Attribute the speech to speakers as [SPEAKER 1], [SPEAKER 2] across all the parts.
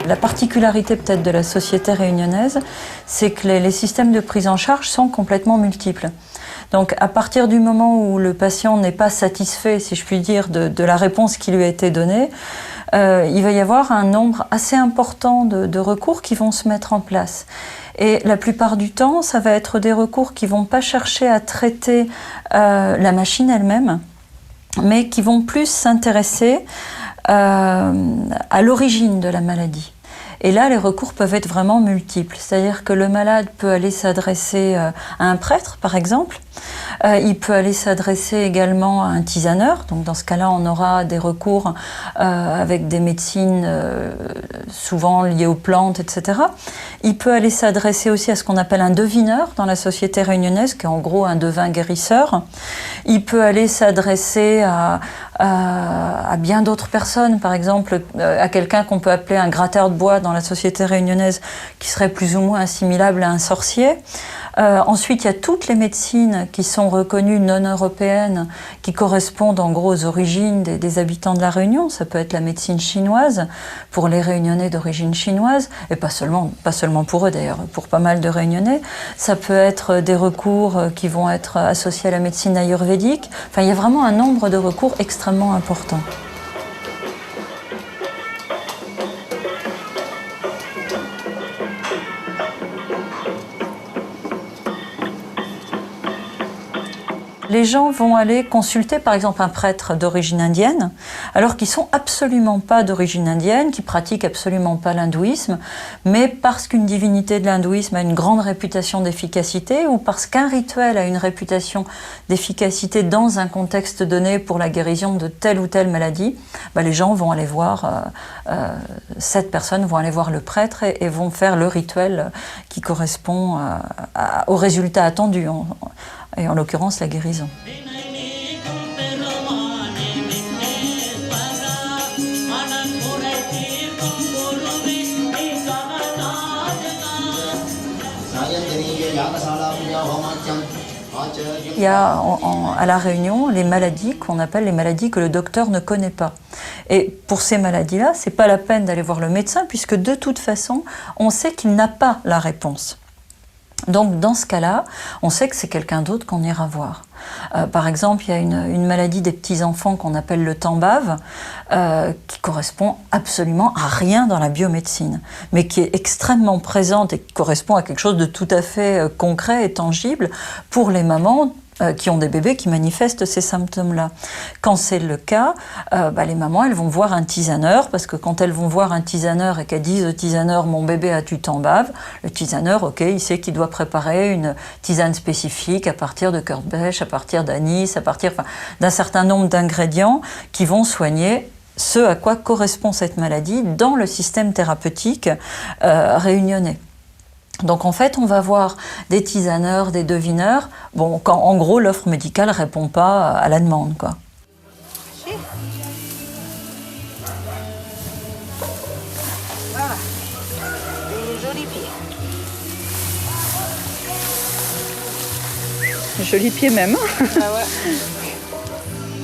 [SPEAKER 1] La particularité peut-être de la société réunionnaise, c'est que les systèmes de prise en charge sont complètement multiples. Donc à partir du moment où le patient n'est pas satisfait, si je puis dire, de la réponse qui lui a été donnée, il va y avoir un nombre assez important de recours qui vont se mettre en place. Et la plupart du temps, ça va être des recours qui ne vont pas chercher à traiter la machine elle-même, mais qui vont plus s'intéresser à l'origine de la maladie. Et là, les recours peuvent être vraiment multiples. C'est-à-dire que le malade peut aller s'adresser à un prêtre, par exemple. Il peut aller s'adresser également à un tisaneur. Donc dans ce cas-là, on aura des recours avec des médecines souvent liées aux plantes, etc. Il peut aller s'adresser aussi à ce qu'on appelle un devineur dans la société réunionnaise, qui est en gros un devin guérisseur. Il peut aller s'adresser à bien d'autres personnes, par exemple à quelqu'un qu'on peut appeler un gratteur de bois dans la société réunionnaise, qui serait plus ou moins assimilable à un sorcier. Ensuite, il y a toutes les médecines qui sont reconnues non européennes, qui correspondent en gros aux origines des habitants de la Réunion. Ça peut être la médecine chinoise, pour les Réunionnais d'origine chinoise, et pas seulement pour eux d'ailleurs, pour pas mal de Réunionnais. Ça peut être des recours qui vont être associés à la médecine ayurvédique. Enfin, il y a vraiment un nombre de recours extrêmement important. Les gens vont aller consulter par exemple un prêtre d'origine indienne, alors qu'ils ne sont absolument pas d'origine indienne, qui pratiquent absolument pas l'hindouisme, mais parce qu'une divinité de l'hindouisme a une grande réputation d'efficacité, ou parce qu'un rituel a une réputation d'efficacité dans un contexte donné pour la guérison de telle ou telle maladie, les gens vont aller voir, cette personne vont aller voir le prêtre et vont faire le rituel qui correspond au résultat attendu. Et en l'occurrence la guérison. Il y a à La Réunion les maladies qu'on appelle les maladies que le docteur ne connaît pas. Et pour ces maladies-là, c'est pas la peine d'aller voir le médecin, puisque de toute façon, on sait qu'il n'a pas la réponse. Donc dans ce cas-là, on sait que c'est quelqu'un d'autre qu'on ira voir. Par exemple, il y a une maladie des petits-enfants qu'on appelle le tambave, qui correspond absolument à rien dans la biomédecine, mais qui est extrêmement présente et qui correspond à quelque chose de tout à fait concret et tangible pour les mamans qui ont des bébés qui manifestent ces symptômes-là. Quand c'est le cas, les mamans, elles vont voir un tisaneur, parce que quand elles vont voir un tisaneur et qu'elles disent au tisaneur « mon bébé a du tambave », le tisaneur, ok, il sait qu'il doit préparer une tisane spécifique à partir de cœur de bêche, à partir d'anis, à partir d'un certain nombre d'ingrédients qui vont soigner ce à quoi correspond cette maladie dans le système thérapeutique réunionnais. Donc en fait, on va voir des tisaneurs, des devineurs, quand en gros l'offre médicale ne répond pas à la demande, quoi.
[SPEAKER 2] Voilà, des jolis pieds.
[SPEAKER 1] Jolis pieds même.
[SPEAKER 2] Ah ouais.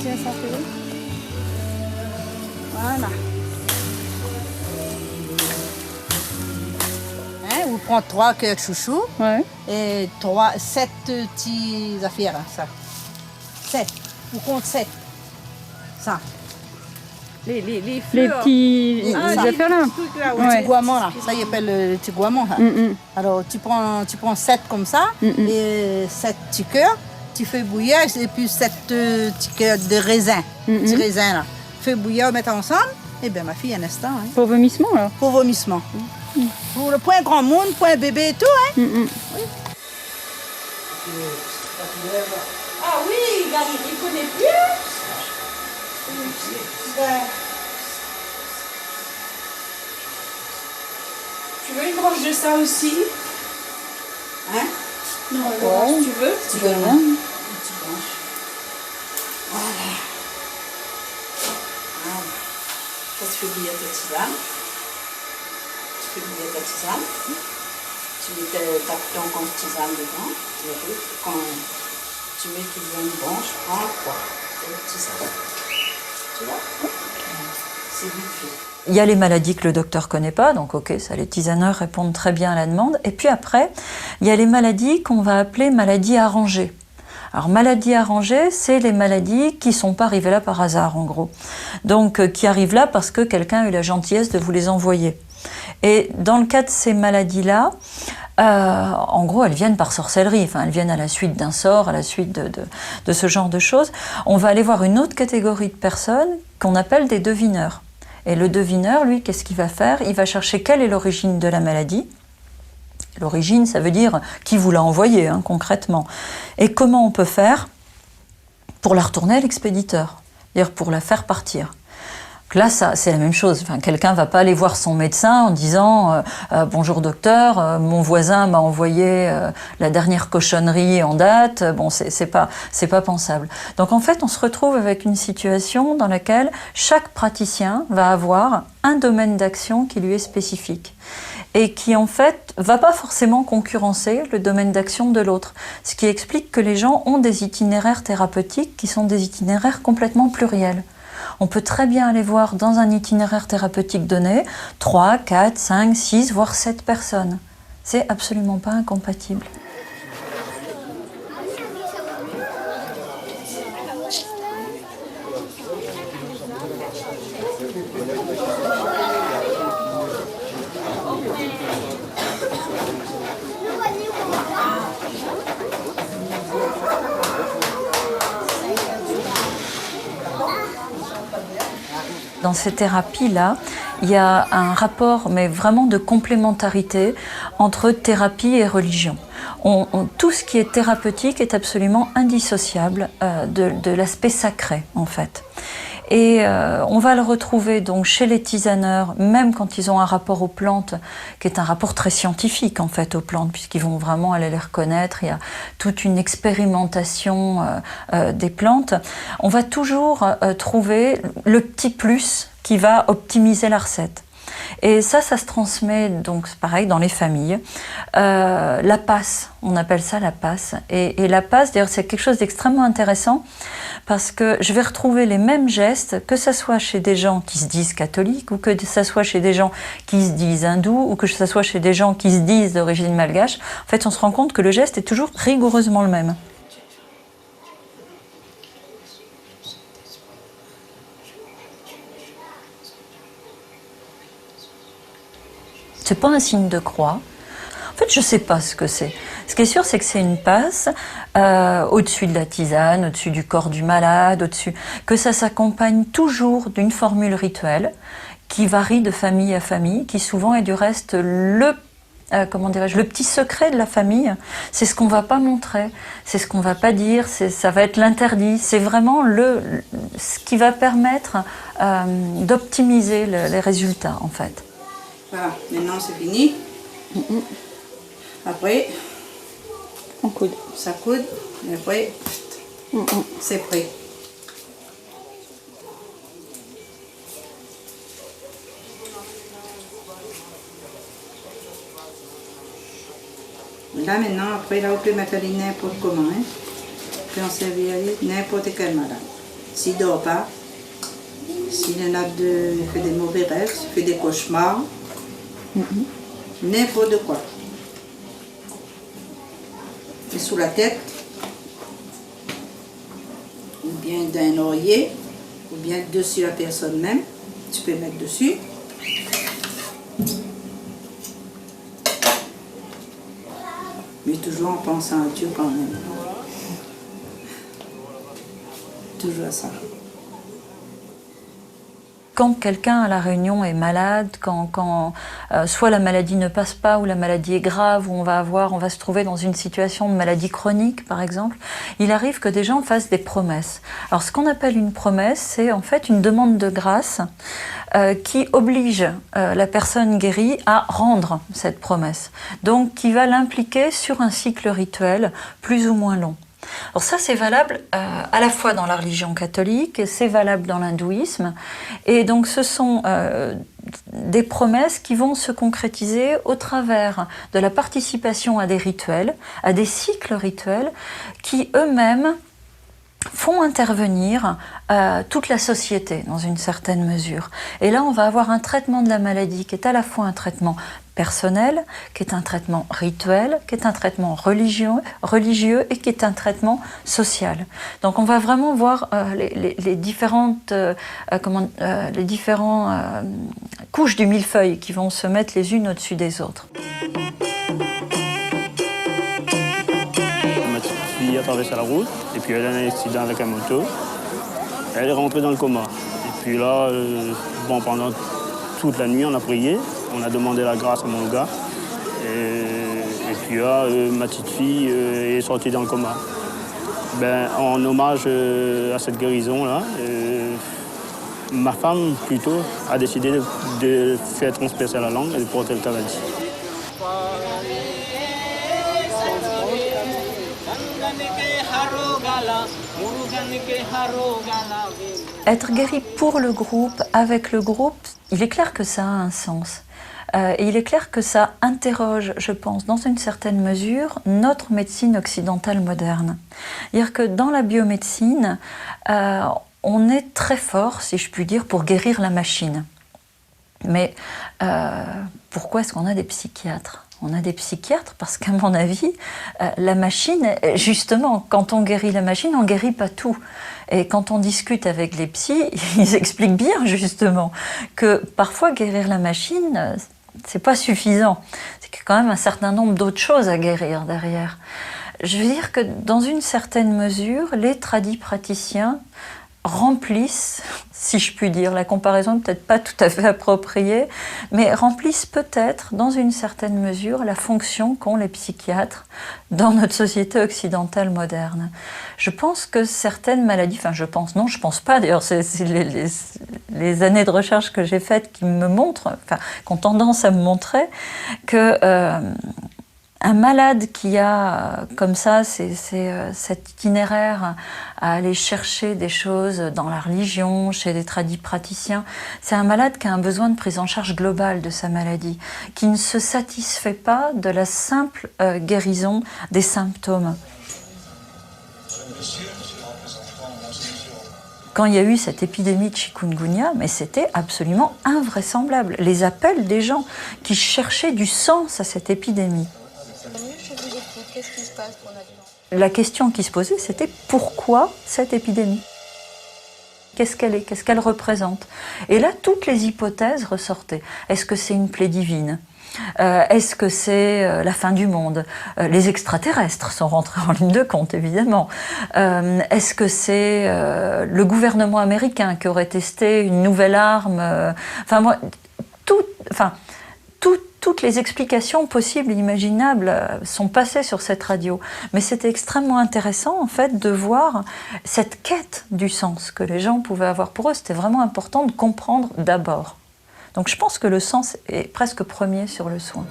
[SPEAKER 2] Tiens, ça fait où? Voilà. Vous prenez 3 cœurs chouchou,
[SPEAKER 1] Ouais.
[SPEAKER 2] Et 7 petits affaires, ça. 7. Vous comptez 7. Ça. Les
[SPEAKER 1] petits affaires là.
[SPEAKER 2] Le petit goiement là, ça y appelle le petit goiement. Alors tu prends 7 comme ça, et 7 petits cœurs, tu fais bouillir, et puis 7 petits cœurs de raisin, petits raisins là. Fais bouillir, mettre ensemble, et bien ma fille un instant. Hein.
[SPEAKER 1] Pour vomissement alors.
[SPEAKER 2] Pour vomissement. Pour le point grand monde, point bébé et tout, hein. Oui. Ah oui, il connaît bien.
[SPEAKER 3] Tu veux une branche de ça aussi?
[SPEAKER 2] Hein?
[SPEAKER 3] Non, si tu veux.
[SPEAKER 2] Tu veux rien? Une petite branche. Voilà. fais bouillir ta tisane. Tu fais bouillir ta tisane. Tu mets ta ton tisane dedans. Quand tu mets tout bien bon, je prends quoi? Tisane. Tu vois? C'est vite fait.
[SPEAKER 1] Il y a les maladies que le docteur ne connaît pas, donc ok, ça, les tisaneurs répondent très bien à la demande. Et puis après, il y a les maladies qu'on va appeler maladies arrangées. Alors, maladies arrangées, c'est les maladies qui ne sont pas arrivées là par hasard, en gros. Donc, qui arrivent là parce que quelqu'un a eu la gentillesse de vous les envoyer. Et dans le cas de ces maladies-là, en gros, elles viennent par sorcellerie. Enfin, elles viennent à la suite d'un sort, à la suite de ce genre de choses. On va aller voir une autre catégorie de personnes qu'on appelle des devineurs. Et le devineur, lui, qu'est-ce qu'il va faire? Il va chercher quelle est l'origine de la maladie. L'origine, ça veut dire qui vous l'a envoyé, hein, concrètement. Et comment on peut faire pour la retourner à l'expéditeur, c'est-à-dire pour la faire partir. Donc là, ça, c'est la même chose. Enfin, quelqu'un ne va pas aller voir son médecin en disant « Bonjour docteur, mon voisin m'a envoyé la dernière cochonnerie en date. » Bon, c'est pas pensable. Donc en fait, on se retrouve avec une situation dans laquelle chaque praticien va avoir un domaine d'action qui lui est spécifique et qui en fait va pas forcément concurrencer le domaine d'action de l'autre. Ce qui explique que les gens ont des itinéraires thérapeutiques qui sont des itinéraires complètement pluriels. On peut très bien aller voir dans un itinéraire thérapeutique donné 3, 4, 5, 6, voire 7 personnes. C'est absolument pas incompatible. Dans ces thérapies-là, il y a un rapport, mais vraiment de complémentarité entre thérapie et religion. Tout ce qui est thérapeutique est absolument indissociable de l'aspect sacré, en fait. Et on va le retrouver donc chez les tisaneurs, même quand ils ont un rapport aux plantes, qui est un rapport très scientifique en fait aux plantes, puisqu'ils vont vraiment aller les reconnaître. Il y a toute une expérimentation des plantes. On va toujours trouver le petit plus qui va optimiser la recette. Et ça se transmet, donc pareil, dans les familles. La passe, on appelle ça la passe. Et la passe, d'ailleurs, c'est quelque chose d'extrêmement intéressant parce que je vais retrouver les mêmes gestes, que ce soit chez des gens qui se disent catholiques ou que ce soit chez des gens qui se disent hindous ou que ce soit chez des gens qui se disent d'origine malgache. En fait, on se rend compte que le geste est toujours rigoureusement le même. C'est pas un signe de croix. En fait, je sais pas ce que c'est. Ce qui est sûr, c'est que c'est une passe au-dessus de la tisane, au-dessus du corps du malade, au-dessus. Que ça s'accompagne toujours d'une formule rituelle qui varie de famille à famille, qui souvent est du reste le petit secret de la famille. C'est ce qu'on va pas montrer, c'est ce qu'on va pas dire, ça va être l'interdit. C'est vraiment ce qui va permettre d'optimiser les résultats, en fait.
[SPEAKER 2] Voilà, maintenant c'est fini. Après,
[SPEAKER 4] on coude.
[SPEAKER 2] Ça coude, et après, c'est prêt. Là maintenant, après, là, on peut mettre n'importe comment. Hein. On peut en servir n'importe quel malade. S'il ne dort pas, s'il fait des mauvais rêves, s'il fait des cauchemars, n'importe quoi. Et sous la tête, ou bien d'un oreiller, ou bien dessus la personne même, tu peux mettre dessus. Mais toujours en pensant à Dieu quand même. Toujours à ça.
[SPEAKER 1] Quand quelqu'un à la Réunion est malade, quand soit la maladie ne passe pas ou la maladie est grave, ou on va se trouver dans une situation de maladie chronique par exemple, il arrive que des gens fassent des promesses. Alors ce qu'on appelle une promesse, c'est en fait une demande de grâce qui oblige la personne guérie à rendre cette promesse. Donc qui va l'impliquer sur un cycle rituel plus ou moins long. Alors ça, c'est valable à la fois dans la religion catholique, c'est valable dans l'hindouisme. Et donc ce sont des promesses qui vont se concrétiser au travers de la participation à des rituels, à des cycles rituels, qui eux-mêmes font intervenir toute la société dans une certaine mesure. Et là, on va avoir un traitement de la maladie qui est à la fois un traitement personnel, qui est un traitement rituel, qui est un traitement religieux et qui est un traitement social. Donc on va vraiment voir les différentes couches du millefeuille qui vont se mettre les unes au-dessus des autres.
[SPEAKER 5] Ma petite fille a traversé la route et puis elle a eu un accident avec un moto. Elle est rentrée dans le coma. Et puis là, pendant toute la nuit, on a prié. On a demandé la grâce à mon gars. Et puis là, ma petite fille est sortie dans le coma. En hommage à cette guérison-là, ma femme, plutôt, a décidé de faire transpercer la langue et de porter le cavadi.
[SPEAKER 1] Être guéri pour le groupe, avec le groupe, il est clair que ça a un sens. Et il est clair que ça interroge, je pense, dans une certaine mesure, notre médecine occidentale moderne. C'est-à-dire que dans la biomédecine, on est très fort, si je puis dire, pour guérir la machine. Mais pourquoi est-ce qu'on a des psychiatres ? On a des psychiatres parce qu'à mon avis, la machine, justement, quand on guérit la machine, on ne guérit pas tout. Et quand on discute avec les psys, ils expliquent bien, justement, que parfois guérir la machine, c'est pas suffisant. C'est qu'il y a quand même un certain nombre d'autres choses à guérir derrière. Je veux dire que dans une certaine mesure, les tradipraticiens remplissent, si je puis dire, la comparaison n'est peut-être pas tout à fait appropriée, mais remplissent peut-être, dans une certaine mesure, la fonction qu'ont les psychiatres dans notre société occidentale moderne. Je pense que certaines maladies, je pense pas, d'ailleurs, c'est les années de recherche que j'ai faites qui me montrent, qui ont tendance à me montrer que un malade qui a comme ça cet itinéraire à aller chercher des choses dans la religion, chez des tradipraticiens, c'est un malade qui a un besoin de prise en charge globale de sa maladie, qui ne se satisfait pas de la simple guérison des symptômes. Quand il y a eu cette épidémie de chikungunya, mais c'était absolument invraisemblable. Les appels des gens qui cherchaient du sens à cette épidémie.
[SPEAKER 6] Qu'est-ce qui se passe pour notre gens ?
[SPEAKER 1] La question qui se posait, c'était pourquoi cette épidémie ? Qu'est-ce qu'elle est ? Qu'est-ce qu'elle représente ? Et là, toutes les hypothèses ressortaient. Est-ce que c'est une plaie divine ? Est-ce que c'est la fin du monde ? Les extraterrestres sont rentrés en ligne de compte, évidemment. Est-ce que c'est le gouvernement américain qui aurait testé une nouvelle arme ? Toutes les explications possibles et imaginables sont passées sur cette radio. Mais c'était extrêmement intéressant, en fait, de voir cette quête du sens que les gens pouvaient avoir pour eux. C'était vraiment important de comprendre d'abord. Donc je pense que le sens est presque premier sur le soin.